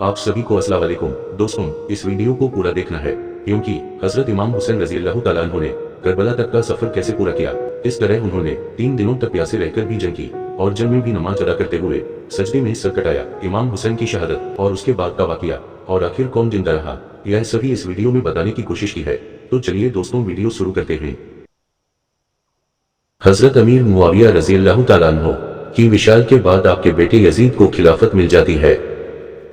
आप सभी को अस्सलाम वालेकुम। दोस्तों, इस वीडियो को पूरा देखना है क्योंकि हजरत इमाम हुसैन रजी अल्लाह तआला अन्हु ने करबला तक का सफर कैसे पूरा किया। इस तरह उन्होंने 3 दिनों तक प्यासे रहकर भी जंग की और जंग में भी नमाज अदा करते हुए सजदे में सर कटाया। इमाम हुसैन की शहादत और उसके बाद का वाकया और आखिर कौन जिंदा रहा, यह सभी इस वीडियो में बताने की कोशिश की है। तो चलिए दोस्तों, वीडियो शुरू करते हैं। हजरत अमीर मुआविया रजी अल्लाह तआला अन्हु की विशाल के बाद आपके बेटे यजीद को खिलाफत मिल जाती है।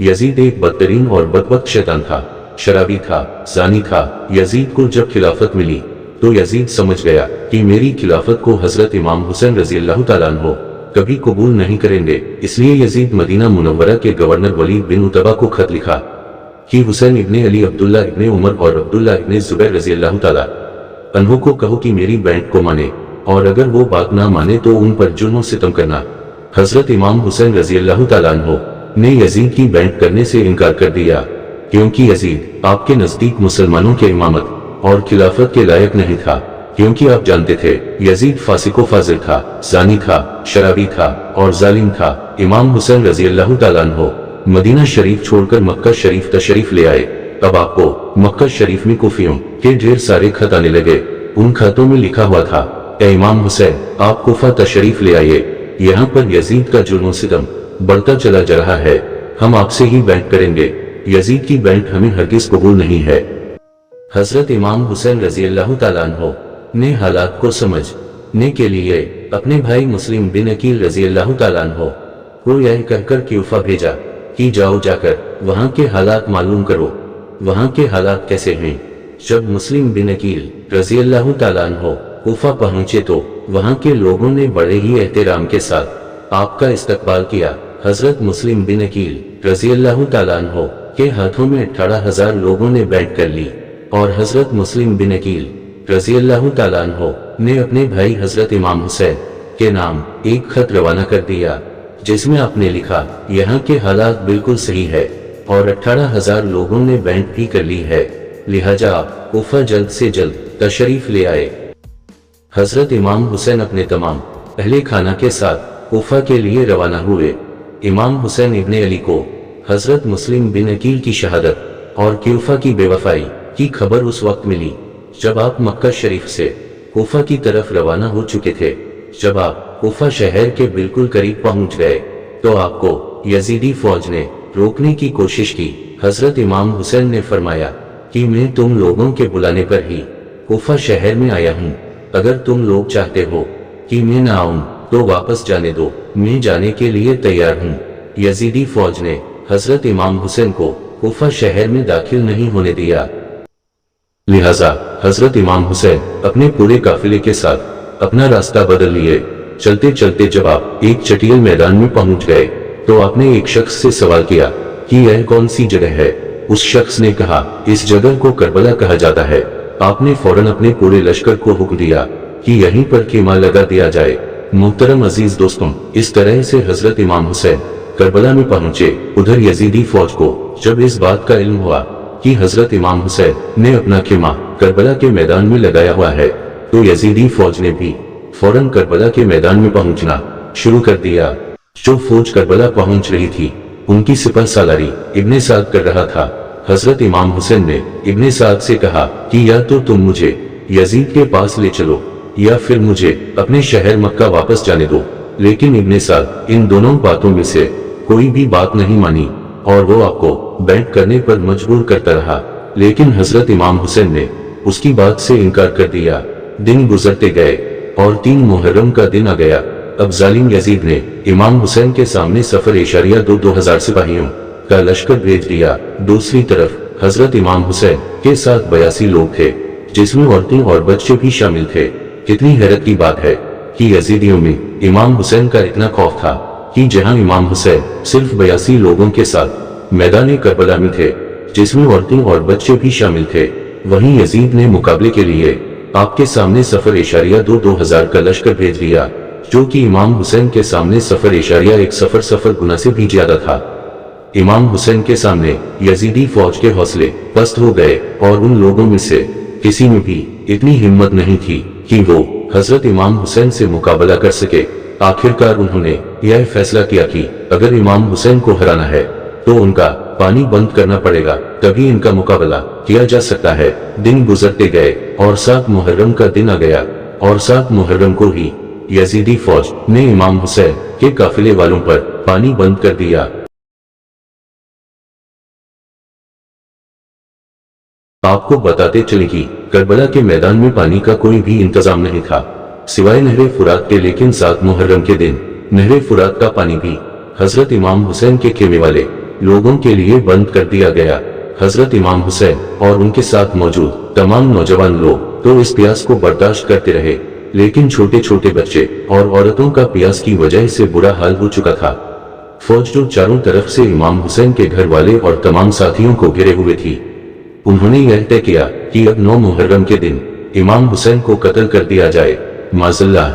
यजीद एक बदतरीन और बदबख्त शैतान था, शराबी था, जानी था। यजीद को जब खिलाफत मिली तो यजीद समझ गया कि मेरी खिलाफत को हजरत इमाम हुसैन रजी अल्लाह तआला अन्हु कभी कबूल नहीं करेंगे। इसलिए यजीद मदीना मुनव्वरा के गवर्नर वलीद बिन उतबा को खत लिखा कि हुसैन इब्ने अली, अब्दुल्ला इब्ने उमर और अब्दुल्ला इब्ने जुबैर रजी अल्लाह तआला अन्हु को कहो कि मेरी बैंट को माने, और अगर वो बात ना माने तो उन पर जुल्म सितम करना। हजरत इमाम हुसैन रजी अल्लाह तआला अन्हु ने यजीद की बैंट करने से इनकार कर दिया, क्योंकि यजीद आपके नजदीक मुसलमानों के इमामत और खिलाफत के लायक नहीं था। क्योंकि आप जानते थे यजीद फासिको फाजिल था, जानी था, शराबी था और जालिम था। इमाम हुसैन रजी अल्लाह तआला अन्हु मदीना शरीफ छोड़कर मक्का शरीफ तशरीफ ले आए। अब आपको मक्का शरीफ में कुफियों के ढेर सारे खत आने लगे। उन खतों में लिखा हुआ था, ए इमाम हुसैन, आप कुफा तशरीफ ले आइए, यहाँ पर यजीद का जुल्म सितम बढ़ता चला जा रहा है, हम आपसे ही बैंट करेंगे, यजीद की बैंट हमें हरगिज कबूल नहीं है। हजरत इमाम हुसैन रजी अल्लाह तआला अन्हु ने हालात को समझने के लिए अपने भाई मुस्लिम बिन अकील रजी अल्लाह तआला अन्हु को यह कहकर क्यूफा भेजा कि जाओ जाकर वहां के हालात मालूम करो, वहां के हालात कैसे हैं। जब मुस्लिम बिन अकील रजी अल्लाह तआला अन्हु कूफा पहुंचे तो वहां के लोगों ने बड़े ही एहतराम के साथ आपका इस्तकबाल किया। हजरत मुस्लिम बिन अकील रजी अल्लाह तआला अन्हु के हाथों में 18,000 लोगों ने बैंट कर ली और हजरत मुस्लिम बिन अकील रजी अल्लाह तआला अन्हु ने अपने भाई हजरत इमाम हुसैन के नाम एक खत रवाना कर दिया, जिसमें आपने लिखा, यहाँ के हालात बिल्कुल सही है और 18,000 लोगों ने बैंट भी कर ली है, लिहाजा आप कूफा जल्द से जल्द तशरीफ ले आए। हजरत इमाम हुसैन अपने तमाम अहले खाना के साथ कूफा के लिए रवाना हुए। इमाम हुसैन इब्ने अली को हजरत मुस्लिम बिन अकील की शहादत और क्यूफा की बेवफाई की खबर उस वक्त मिली जब आप मक्का शरीफ से कूफा की तरफ रवाना हो चुके थे। जब आप कूफा शहर के बिल्कुल करीब पहुंच गए तो आपको यजीदी फौज ने रोकने की कोशिश की। हजरत इमाम हुसैन ने फरमाया कि मैं तुम लोगों के बुलाने पर ही कूफा शहर में आया हूँ, अगर तुम लोग चाहते हो कि मैं ना आऊं तो वापस जाने दो, मैं जाने के लिए तैयार हूँ। यजीदी फौज ने हजरत इमाम हुसैन को कूफा शहर में दाखिल नहीं होने दिया, लिहाजा हजरत इमाम हुसैन अपने पूरे काफिले के साथ अपना रास्ता बदल लिए। चलते चलते जब आप एक चटियल मैदान में पहुंच गए तो आपने एक शख्स से सवाल किया कि यह कौन सी जगह है। उस शख्स ने कहा, इस जगह को करबला कहा जाता है। आपने फौरन अपने पूरे लश्कर को हुक्म दिया कि यहीं पर खेमा लगा दिया जाए। मुहतरम अजीज दोस्तों, इस तरह से हजरत इमाम हुसैन करबला में पहुंचे। उधर यजीदी फौज को जब इस बात का इल्म हुआ कि हजरत इमाम हुसैन ने अपना खेमा करबला के मैदान में लगाया हुआ है, तो यजीदी फौज ने भी फौरन करबला के मैदान में पहुंचना शुरू कर दिया। जो फौज करबला पहुंच रही थी उनकी सिपह सालारी इब्ने साद कर रहा था। हजरत इमाम हुसैन ने इब्ने साद से कहा कि या तो तुम मुझे यजीद के पास ले चलो या फिर मुझे अपने शहर मक्का वापस जाने दो। लेकिन इब्ने साद इन दोनों बातों में से कोई भी बात नहीं मानी और वो आपको बैंट करने पर मजबूर करता रहा। लेकिन हजरत इमाम हुसैन ने उसकी बात से इनकार कर दिया। दिन गुजरते गए और 3 मुहर्रम का दिन आ गया। अब जालिम यजीद ने इमाम हुसैन के सामने सफर इशारिया 2000 सिपाहियों का लश्कर भेज दिया। दूसरी तरफ हजरत इमाम हुसैन के साथ 82 लोग थे, जिसमें औरतें और बच्चे भी शामिल थे। कितनी हैरत की बात है कि यजीदियों में इमाम हुसैन का इतना खौफ था कि जहां इमाम हुसैन सिर्फ 82 लोगों के साथ मैदान करबला में थे, जिसमें औरतें और बच्चे भी शामिल थे, वहीं यजीद ने मुकाबले के लिए आपके सामने सफर इशारिया 2000 का लश्कर भेज दिया, जो कि इमाम हुसैन के सामने सफर इशारिया 1 सफर गुना से भी ज्यादा था। इमाम हुसैन के सामने यजीदी फौज के हौसले पस्त हो गए और उन लोगों में से किसी में भी इतनी हिम्मत नहीं थी कि वो हजरत इमाम हुसैन से मुकाबला कर सके। आखिरकार उन्होंने यह फैसला किया कि अगर इमाम हुसैन को हराना है तो उनका पानी बंद करना पड़ेगा, तभी इनका मुकाबला किया जा सकता है। दिन गुजरते गए और 7 मुहर्रम का दिन आ गया और 7 मुहर्रम को ही यजीदी फौज ने इमाम हुसैन के काफिले वालों पर पानी बंद कर दिया। आपको बताते चले कि करबला के मैदान में पानी का कोई भी इंतजाम नहीं था सिवाय नहरे फुरात के, लेकिन 7 मुहर्रम के दिन नहरे फुरात का पानी भी हजरत इमाम हुसैन के खेमे वाले लोगों के लिए बंद कर दिया गया। हजरत इमाम हुसैन और उनके साथ मौजूद तमाम नौजवान लोग तो इस प्यास को बर्दाश्त करते रहे, लेकिन छोटे छोटे बच्चे और औरतों का प्यास की वजह से बुरा हाल हो चुका था। फौज जो चारों तरफ से इमाम हुसैन के घर वाले और तमाम साथियों को घेरे हुए थी, उन्होंने यह तय किया कि अब 9 मुहर्रम के दिन इमाम हुसैन को कत्ल कर दिया जाए। माज़ल्लाह,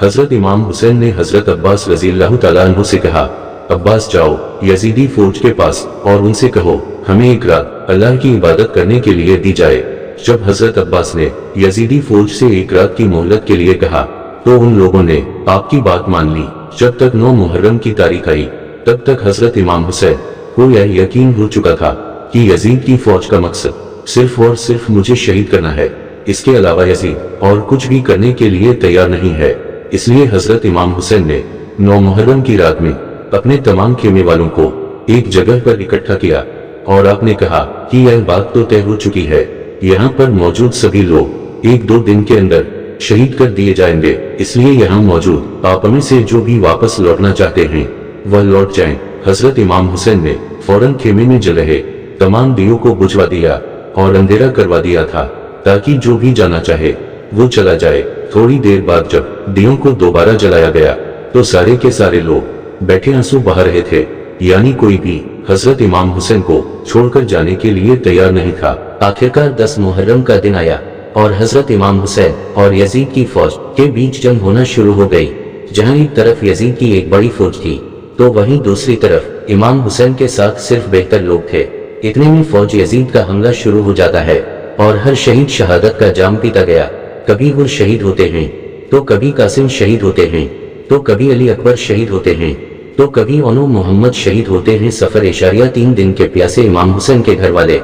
हजरत इमाम हुसैन ने हजरत अब्बास रज़ियल्लाहु तआला अन्हु से कहा, अब्बास जाओ यजीदी फौज के पास और उनसे कहो हमें एक रात अल्लाह की इबादत करने के लिए दी जाए। जब हजरत अब्बास ने यजीदी फौज से एक रात की मोहलत के लिए कहा तो उन लोगों ने आपकी बात मान ली। जब तक 9 मुहर्रम की तारीख आई तब तक हजरत इमाम हुसैन को यह यकीन हो चुका था कि यजीद की फौज का मकसद सिर्फ और सिर्फ मुझे शहीद करना है, इसके अलावा यजीद और कुछ भी करने के लिए तैयार नहीं है। इसलिए हजरत इमाम हुसैन ने 9 मुहर्रम की रात में अपने तमाम खेमे वालों को एक जगह पर इकट्ठा किया और आपने कहा कि यह बात तो तय हो चुकी है, यहाँ पर मौजूद सभी लोग 1-2 दिन के अंदर शहीद कर दिए जाएंगे, इसलिए यहाँ मौजूद आप में से जो भी वापस लौटना चाहते हैं वह लौट जाएं। हजरत इमाम हुसैन ने फौरन खेमे में जल रहे तमाम दियों को बुझवा दिया और अंधेरा करवा दिया था ताकि जो भी जाना चाहे वो चला जाए। थोड़ी देर बाद जब दियों को दोबारा जलाया गया तो सारे के सारे लोग बैठे आंसू बहा रहे थे, यानी कोई भी हजरत इमाम हुसैन को छोड़कर जाने के लिए तैयार नहीं था। आखिरकार 10 मुहर्रम का दिन आया और हजरत इमाम हुसैन और यजीद की फौज के बीच जंग होना शुरू हो गई। जहां एक तरफ यजीद की एक बड़ी फौज थी तो वहीं दूसरी तरफ इमाम हुसैन के साथ सिर्फ बेहतर लोग थे। इतने में फौज यजीद का हमला शुरू हो जाता है और हर शहीद शहादत का जाम पीता गया। कभी वो शहीद होते हैं तो कभी कासिम शहीद होते हैं तो कभी अली अकबर शहीद होते हैं तो कभी ओनो मोहम्मद शहीद होते हैं। सफर इशारिया 3 दिन के प्यासे इमाम हुसैन के घर वाले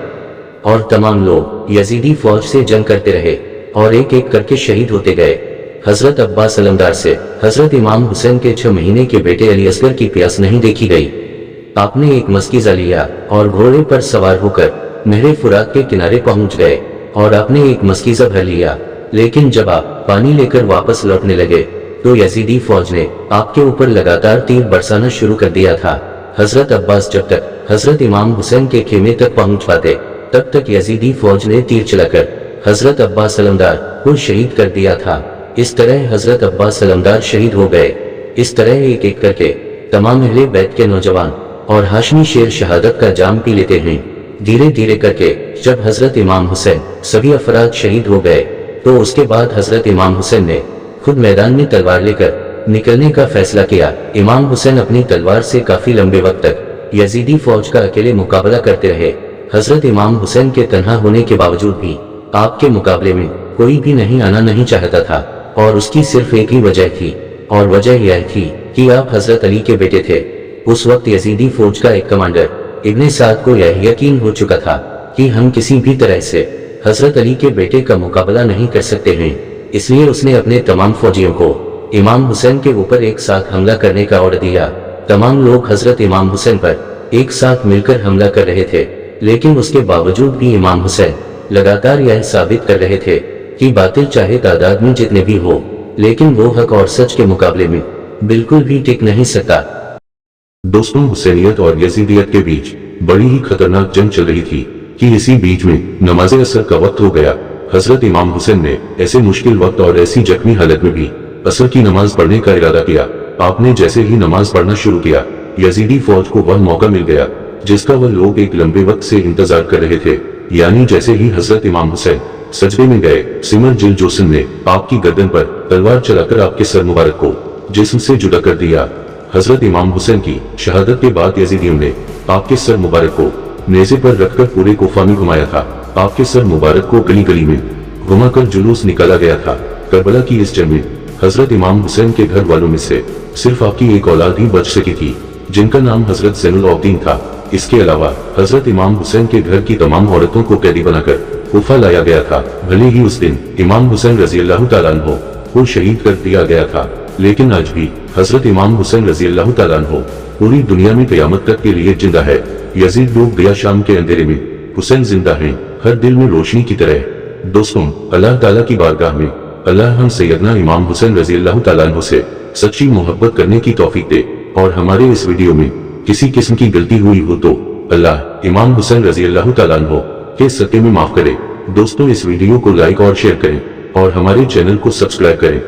और तमाम लोग यजीदी फौज से जंग करते रहे और एक एक करके शहीद होते गए। हजरत अब्बास अलमदार से हजरत इमाम हुसैन के 6 महीने के बेटे अली असगर की प्यास नहीं देखी गई। आपने एक मस्कीजा लिया और घोड़े पर सवार होकर नहरे फुरात के किनारे पहुंच गए और आपने एक मस्कीजा भर लिया, लेकिन जब आप पानी लेकर वापस लौटने लगे तो यजीदी फौज ने आपके ऊपर लगातार तीर बरसाना शुरू कर दिया था। हजरत अब्बास जब तक हजरत इमाम हुसैन के खेमे तक पहुंच पाते तब तक यजीदी फौज ने तीर चलाकर हजरत अब्बास अलमदार को शहीद कर दिया था। इस तरह हजरत अब्बास अलमदार शहीद हो गए। इस तरह एक एक करके तमाम अहले बैत के नौजवान और हाशमी शेर शहादत का जाम पी लेते हैं। धीरे धीरे करके जब हजरत इमाम हुसैन सभी अफराद शहीद हो गए तो उसके बाद हजरत इमाम हुसैन ने खुद मैदान में तलवार लेकर निकलने का फैसला किया। इमाम हुसैन अपनी तलवार से काफी लंबे वक्त तक यजीदी फौज का अकेले मुकाबला करते रहे। हजरत इमाम हुसैन के तन्हा होने के बावजूद भी आपके मुकाबले में कोई भी नहीं आना नहीं चाहता था और उसकी सिर्फ एक ही वजह थी और वजह यह थी कि आप हजरत अली के बेटे थे। उस वक्त यजीदी फौज का एक कमांडर इब्ने साद को यह यकीन हो चुका था कि हम किसी भी तरह से हजरत अली के बेटे का मुकाबला नहीं कर सकते हैं, इसलिए उसने अपने तमाम फौजियों को इमाम हुसैन के ऊपर एक साथ हमला करने का ऑर्डर दिया। तमाम लोग हजरत इमाम हुसैन पर एक साथ मिलकर हमला कर रहे थे, लेकिन उसके बावजूद भी इमाम हुसैन लगातार यह साबित कर रहे थे कि बातिल चाहे तादाद में जितने भी हो, लेकिन वो हक और सच के मुकाबले में बिल्कुल भी टिक नहीं सकता। दोस्तों, हुसैनियत और यजीदियत के बीच बड़ी ही खतरनाक जंग चल रही थी कि इसी बीच में नमाज असर का वक्त हो गया। हजरत इमाम हुसैन ने ऐसे मुश्किल वक्त और ऐसी जख्मी हालत में भी असर की नमाज पढ़ने का इरादा किया। आपने जैसे ही नमाज पढ़ना शुरू किया, यजीदी फौज को वह मौका मिल गया जिसका वह लोग एक लंबे वक्त से इंतजार कर रहे थे। यानी जैसे ही हजरत इमाम हुसैन सजदे में गए, सिमर जिल जोसन ने आपकी गर्दन पर तलवार चलाकर आपके सर मुबारक को जिस्म से जुदा कर दिया। हजरत इमाम हुसैन की शहादत के बाद यजीदियों ने आपके सर मुबारक को नेज़े पर रखकर पूरे कोफा में घुमाया था। आपके सर मुबारक को गली गली में घुमाकर जुलूस निकाला गया था। करबला की इस जंग में हजरत इमाम हुसैन के घर वालों में से सिर्फ आपकी एक औलाद ही बच सकी थी, जिनका नाम हजरत ज़ैनुल आबिदीन था। اس کے علاوہ حضرت امام حسین کے گھر کی تمام عورتوں کو قیدی بنا کر کوفہ لایا گیا تھا۔ بھلے ہی اس دن امام حسین رضی اللہ تعالیٰ عنہ کو شہید کر دیا گیا تھا، لیکن آج بھی حضرت امام حسین رضی اللہ تعالیٰ عنہ پوری دنیا میں قیامت تک کے لیے زندہ ہے۔ یزید ڈوب گیا شام کے اندھیرے میں، حسین زندہ ہیں ہر دل میں روشنی کی طرح۔ دوستوں، اللہ تعالیٰ کی بارگاہ میں اللہ ہم سیدنا امام حسین رضی اللہ تعالیٰ عنہ سے سچی محبت کرنے کی توفیق دے، اور ہمارے اس ویڈیو میں کسی قسم کی غلطی ہوئی ہو تو اللہ امام حسین رضی اللہ تعالیٰ عنہ کے صدقے میں معاف کرے۔ دوستوں، اس ویڈیو کو لائک اور شیئر کریں اور ہمارے چینل کو سبسکرائب کریں۔